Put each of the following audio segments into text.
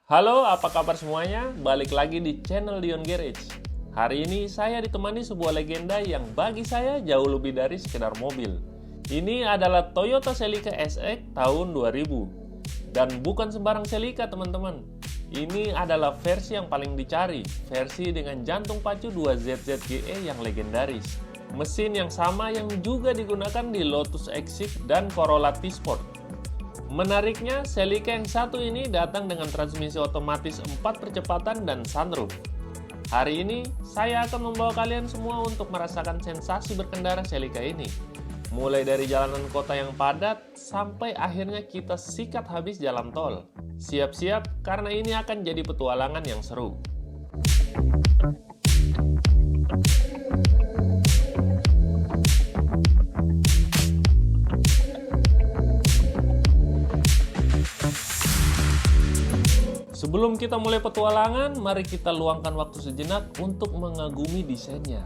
Halo, apa kabar semuanya? Balik lagi di channel Dion Garage. Hari ini saya ditemani sebuah legenda yang bagi saya jauh lebih dari sekedar mobil. Ini adalah Toyota Celica SX tahun 2000. Dan bukan sembarang Celica, teman-teman. Ini adalah versi yang paling dicari, versi dengan jantung pacu 2ZZGE yang legendaris. Mesin yang sama yang juga digunakan di Lotus Exit dan Corolla T-Sport. Menariknya, Celica yang satu ini datang dengan transmisi otomatis 4 percepatan dan sunroof. Hari ini, saya akan membawa kalian semua untuk merasakan sensasi berkendara Celica ini. Mulai dari jalanan kota yang padat, sampai akhirnya kita sikat habis jalan tol. Siap-siap, karena ini akan jadi petualangan yang seru. Sebelum kita mulai petualangan, mari kita luangkan waktu sejenak untuk mengagumi desainnya.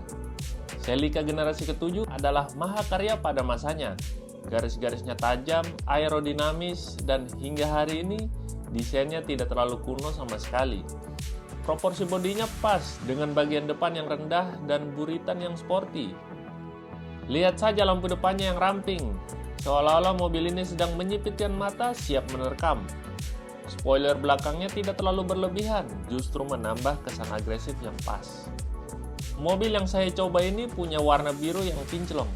Celica generasi ke-7 adalah mahakarya pada masanya. Garis-garisnya tajam, aerodinamis, dan hingga hari ini desainnya tidak terlalu kuno sama sekali. Proporsi bodinya pas dengan bagian depan yang rendah dan buritan yang sporty. Lihat saja lampu depannya yang ramping, seolah-olah mobil ini sedang menyipitkan mata siap menerkam. Spoiler belakangnya tidak terlalu berlebihan, justru menambah kesan agresif yang pas. Mobil yang saya coba ini punya warna biru yang kinclong,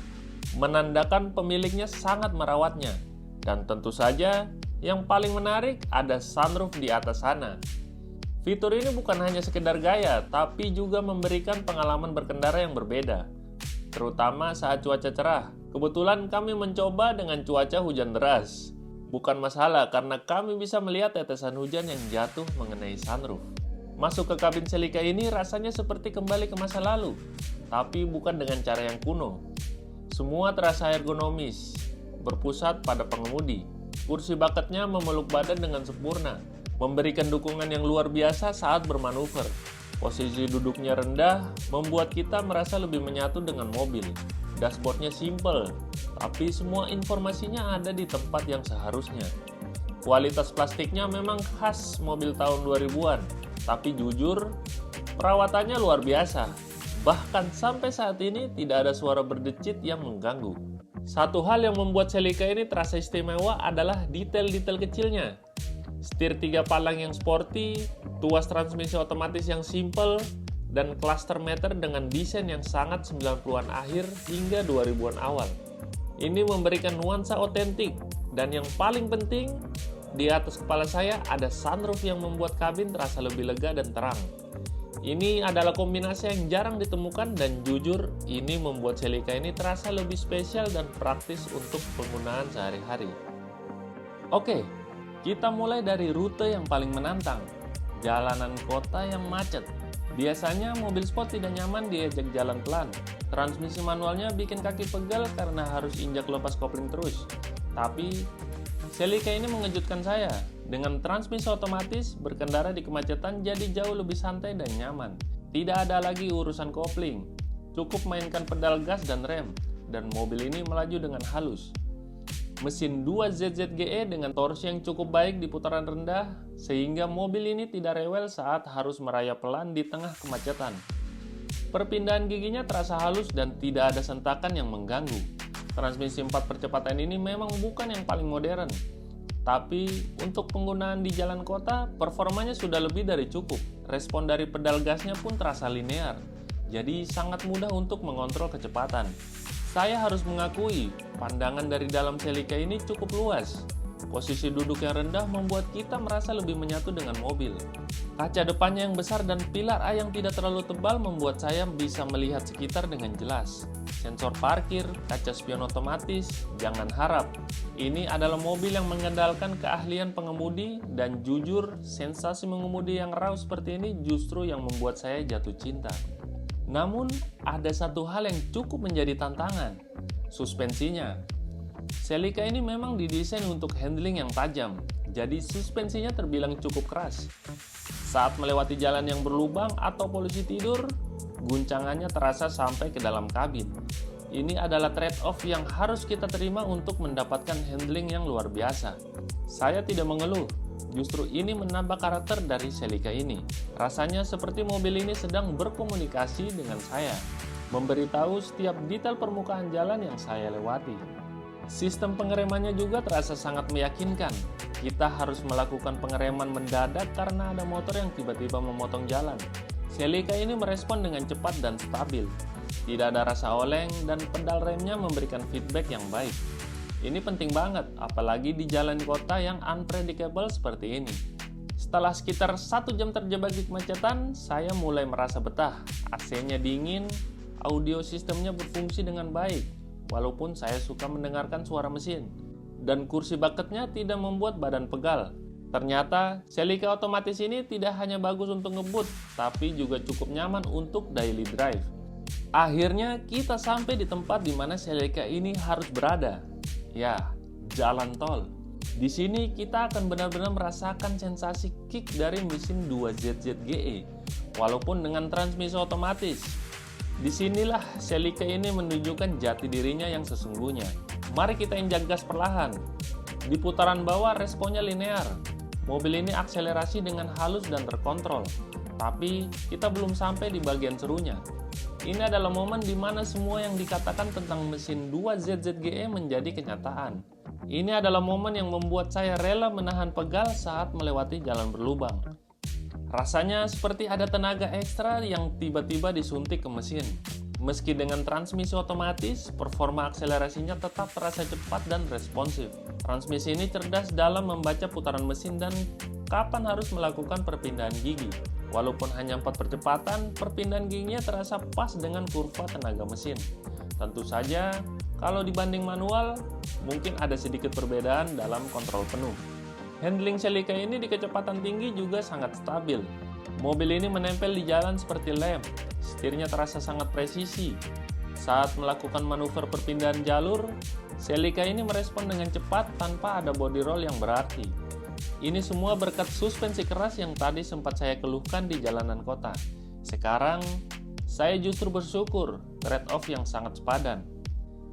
menandakan pemiliknya sangat merawatnya. Dan tentu saja, yang paling menarik ada sunroof di atas sana. Fitur ini bukan hanya sekedar gaya, tapi juga memberikan pengalaman berkendara yang berbeda. Terutama saat cuaca cerah. Kebetulan kami mencoba dengan cuaca hujan deras. Bukan masalah karena kami bisa melihat tetesan hujan yang jatuh mengenai sunroof. Masuk ke kabin Celica ini rasanya seperti kembali ke masa lalu, tapi bukan dengan cara yang kuno. Semua terasa ergonomis, berpusat pada pengemudi. Kursi bucketnya memeluk badan dengan sempurna, memberikan dukungan yang luar biasa saat bermanuver. Posisi duduknya rendah, membuat kita merasa lebih menyatu dengan mobil. Dashboardnya simple, tapi semua informasinya ada di tempat yang seharusnya. Kualitas plastiknya memang khas mobil tahun 2000-an, tapi jujur, perawatannya luar biasa. Bahkan sampai saat ini tidak ada suara berdecit yang mengganggu. Satu hal yang membuat Celica ini terasa istimewa adalah detail-detail kecilnya. Setir 3 palang yang sporty, tuas transmisi otomatis yang simple, dan cluster meter dengan desain yang sangat 90-an akhir hingga 2000-an awal. Ini memberikan nuansa otentik, dan yang paling penting, di atas kepala saya ada sunroof yang membuat kabin terasa lebih lega dan terang. Ini adalah kombinasi yang jarang ditemukan dan jujur, ini membuat Celica ini terasa lebih spesial dan praktis untuk penggunaan sehari-hari. Oke, kita mulai dari rute yang paling menantang, jalanan kota yang macet. Biasanya mobil sport tidak nyaman diajak jalan pelan. Transmisi manualnya bikin kaki pegal karena harus injak lepas kopling terus. Tapi, Celica ini mengejutkan saya. Dengan transmisi otomatis, berkendara di kemacetan jadi jauh lebih santai dan nyaman. Tidak ada lagi urusan kopling. Cukup mainkan pedal gas dan rem, dan mobil ini melaju dengan halus. Mesin 2ZZGE dengan torsi yang cukup baik di putaran rendah, sehingga mobil ini tidak rewel saat harus merayap pelan di tengah kemacetan. Perpindahan giginya terasa halus dan tidak ada sentakan yang mengganggu. Transmisi 4 percepatan ini memang bukan yang paling modern, tapi untuk penggunaan di jalan kota, performanya sudah lebih dari cukup. Respon dari pedal gasnya pun terasa linear, jadi sangat mudah untuk mengontrol kecepatan. Saya harus mengakui, pandangan dari dalam Celica ini cukup luas. Posisi duduk yang rendah membuat kita merasa lebih menyatu dengan mobil. Kaca depannya yang besar dan pilar A yang tidak terlalu tebal membuat saya bisa melihat sekitar dengan jelas. Sensor parkir, kaca spion otomatis, jangan harap. Ini adalah mobil yang mengandalkan keahlian pengemudi dan jujur, sensasi mengemudi yang raw seperti ini justru yang membuat saya jatuh cinta. Namun, ada satu hal yang cukup menjadi tantangan, suspensinya. Celica ini memang didesain untuk handling yang tajam, jadi suspensinya terbilang cukup keras. Saat melewati jalan yang berlubang atau polisi tidur, guncangannya terasa sampai ke dalam kabin. Ini adalah trade-off yang harus kita terima untuk mendapatkan handling yang luar biasa. Saya tidak mengeluh, Justru ini menambah karakter dari Celica ini. Rasanya seperti mobil ini sedang berkomunikasi dengan saya, memberitahu setiap detail permukaan jalan yang saya lewati. Sistem pengeremannya juga terasa sangat meyakinkan. Kita harus melakukan pengereman mendadak karena ada motor yang tiba-tiba memotong jalan. Celica ini merespon dengan cepat dan stabil. Tidak ada rasa oleng dan pedal remnya memberikan feedback yang baik. Ini penting banget, apalagi di jalan kota yang unpredictable seperti ini. Setelah sekitar 1 jam terjebak di kemacetan, saya mulai merasa betah. AC-nya dingin, audio sistemnya berfungsi dengan baik, walaupun saya suka mendengarkan suara mesin. Dan kursi bucketnya tidak membuat badan pegal. Ternyata, Celica otomatis ini tidak hanya bagus untuk ngebut, tapi juga cukup nyaman untuk daily drive. Akhirnya, kita sampai di tempat di mana Celica ini harus berada. Ya, jalan tol. Di sini kita akan benar-benar merasakan sensasi kick dari mesin 2ZZ GE, walaupun dengan transmisi otomatis. Disinilah Celica ini menunjukkan jati dirinya yang sesungguhnya. Mari kita injak gas perlahan. Di putaran bawah responnya linear. Mobil ini akselerasi dengan halus dan terkontrol. Tapi kita belum sampai di bagian serunya. Ini adalah momen di mana semua yang dikatakan tentang mesin 2ZZ GE menjadi kenyataan. Ini adalah momen yang membuat saya rela menahan pegal saat melewati jalan berlubang. Rasanya seperti ada tenaga ekstra yang tiba-tiba disuntik ke mesin. Meski dengan transmisi otomatis, performa akselerasinya tetap terasa cepat dan responsif. Transmisi ini cerdas dalam membaca putaran mesin dan kapan harus melakukan perpindahan gigi. Walaupun hanya 4 percepatan, perpindahan giginya terasa pas dengan kurva tenaga mesin. Tentu saja, kalau dibanding manual, mungkin ada sedikit perbedaan dalam kontrol penuh. Handling Celica ini di kecepatan tinggi juga sangat stabil. Mobil ini menempel di jalan seperti lem, setirnya terasa sangat presisi. Saat melakukan manuver perpindahan jalur, Celica ini merespon dengan cepat tanpa ada body roll yang berarti. Ini semua berkat suspensi keras yang tadi sempat saya keluhkan di jalanan kota. Sekarang, saya justru bersyukur trade-off yang sangat sepadan.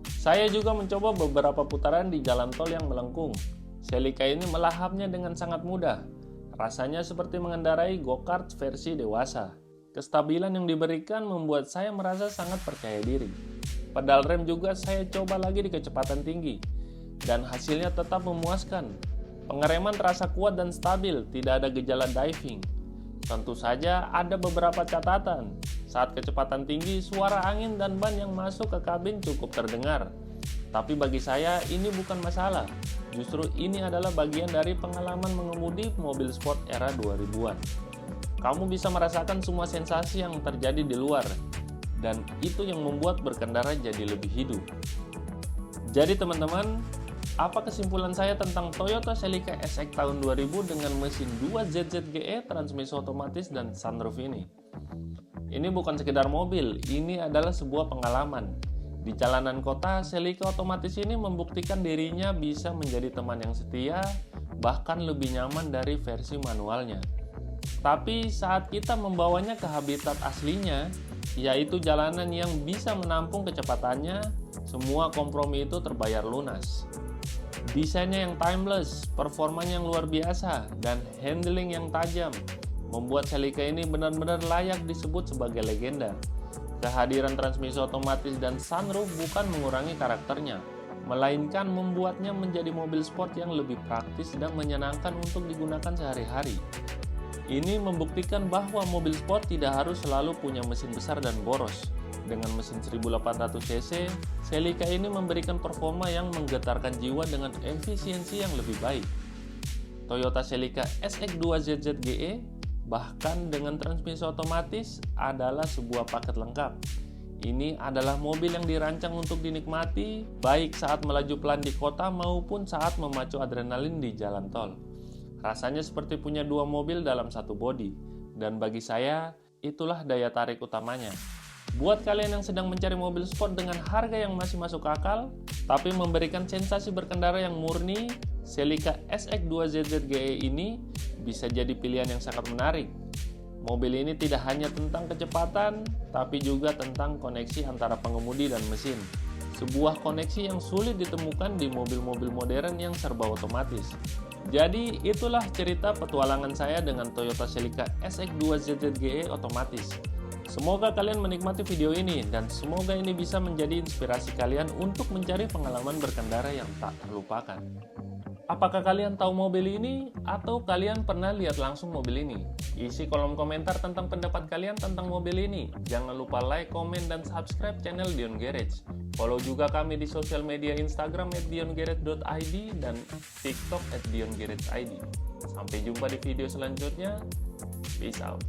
Saya juga mencoba beberapa putaran di jalan tol yang melengkung. Celica ini melahapnya dengan sangat mudah. Rasanya seperti mengendarai go-kart versi dewasa. Kestabilan yang diberikan membuat saya merasa sangat percaya diri. Pedal rem juga saya coba lagi di kecepatan tinggi. Dan hasilnya tetap memuaskan. Pengereman terasa kuat dan stabil, tidak ada gejala diving. Tentu saja ada beberapa catatan. Saat kecepatan tinggi, suara angin dan ban yang masuk ke kabin cukup terdengar. Tapi bagi saya ini bukan masalah. Justru ini adalah bagian dari pengalaman mengemudi mobil sport era 2000-an. Kamu bisa merasakan semua sensasi yang terjadi di luar. Dan itu yang membuat berkendara jadi lebih hidup. Jadi teman-teman, apa kesimpulan saya tentang Toyota Celica SX tahun 2000 dengan mesin 2ZZ GE, transmisi otomatis dan sunroof ini? Ini bukan sekedar mobil, ini adalah sebuah pengalaman. Di jalanan kota, Celica otomatis ini membuktikan dirinya bisa menjadi teman yang setia, bahkan lebih nyaman dari versi manualnya. Tapi saat kita membawanya ke habitat aslinya, yaitu jalanan yang bisa menampung kecepatannya, semua kompromi itu terbayar lunas. Desainnya yang timeless, performanya yang luar biasa, dan handling yang tajam, membuat Celica ini benar-benar layak disebut sebagai legenda. Kehadiran transmisi otomatis dan sunroof bukan mengurangi karakternya, melainkan membuatnya menjadi mobil sport yang lebih praktis dan menyenangkan untuk digunakan sehari-hari. Ini membuktikan bahwa mobil sport tidak harus selalu punya mesin besar dan boros. Dengan mesin 1800 cc, Celica ini memberikan performa yang menggetarkan jiwa dengan efisiensi yang lebih baik. Toyota Celica SX2ZZ GE bahkan dengan transmisi otomatis adalah sebuah paket lengkap. Ini adalah mobil yang dirancang untuk dinikmati baik saat melaju pelan di kota maupun saat memacu adrenalin di jalan tol. Rasanya seperti punya dua mobil dalam satu bodi, dan bagi saya itulah daya tarik utamanya. Buat kalian yang sedang mencari mobil sport dengan harga yang masih masuk akal, tapi memberikan sensasi berkendara yang murni, Celica SX2ZZ GE ini bisa jadi pilihan yang sangat menarik. Mobil ini tidak hanya tentang kecepatan, tapi juga tentang koneksi antara pengemudi dan mesin. Sebuah koneksi yang sulit ditemukan di mobil-mobil modern yang serba otomatis. Jadi itulah cerita petualangan saya dengan Toyota Celica SX2 ZZGE otomatis. Semoga kalian menikmati video ini dan semoga ini bisa menjadi inspirasi kalian untuk mencari pengalaman berkendara yang tak terlupakan. Apakah kalian tahu mobil ini atau kalian pernah lihat langsung mobil ini? Isi kolom komentar tentang pendapat kalian tentang mobil ini. Jangan lupa like, komen, dan subscribe channel Dion Garage. Follow juga kami di sosial media Instagram @diongarage.id dan TikTok @diongarage.id. Sampai jumpa di video selanjutnya. Peace out.